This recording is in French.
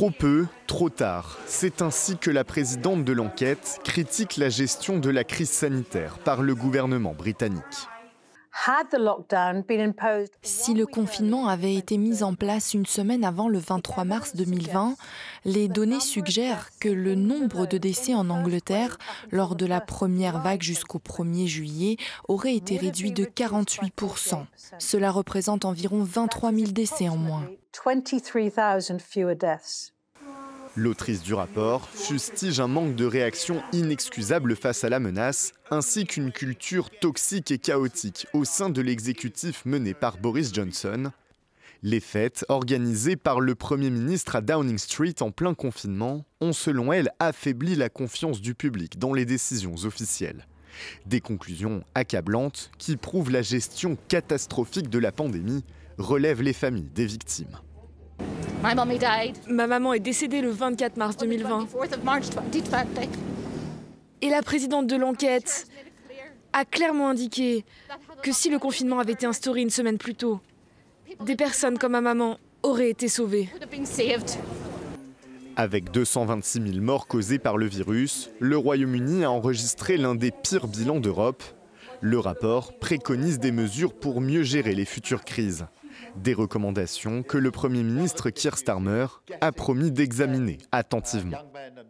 Trop peu, trop tard. C'est ainsi que la présidente de l'enquête critique la gestion de la crise sanitaire par le gouvernement britannique. Si le confinement avait été mis en place une semaine avant le 23 mars 2020, les données suggèrent que le nombre de décès en Angleterre lors de la première vague jusqu'au 1er juillet aurait été réduit de 48%. Cela représente environ 23 000 décès en moins. L'autrice du rapport fustige un manque de réaction inexcusable face à la menace, ainsi qu'une culture toxique et chaotique au sein de l'exécutif mené par Boris Johnson. Les fêtes, organisées par le Premier ministre à Downing Street en plein confinement, ont selon elle affaibli la confiance du public dans les décisions officielles. Des conclusions accablantes qui prouvent la gestion catastrophique de la pandémie, relèvent les familles des victimes. Ma maman est décédée le 24 mars 2020. Et la présidente de l'enquête a clairement indiqué que si le confinement avait été instauré une semaine plus tôt, des personnes comme ma maman auraient été sauvées. Avec 226 000 morts causées par le virus, le Royaume-Uni a enregistré l'un des pires bilans d'Europe. Le rapport préconise des mesures pour mieux gérer les futures crises. Des recommandations que le Premier ministre Keir Starmer a promis d'examiner attentivement.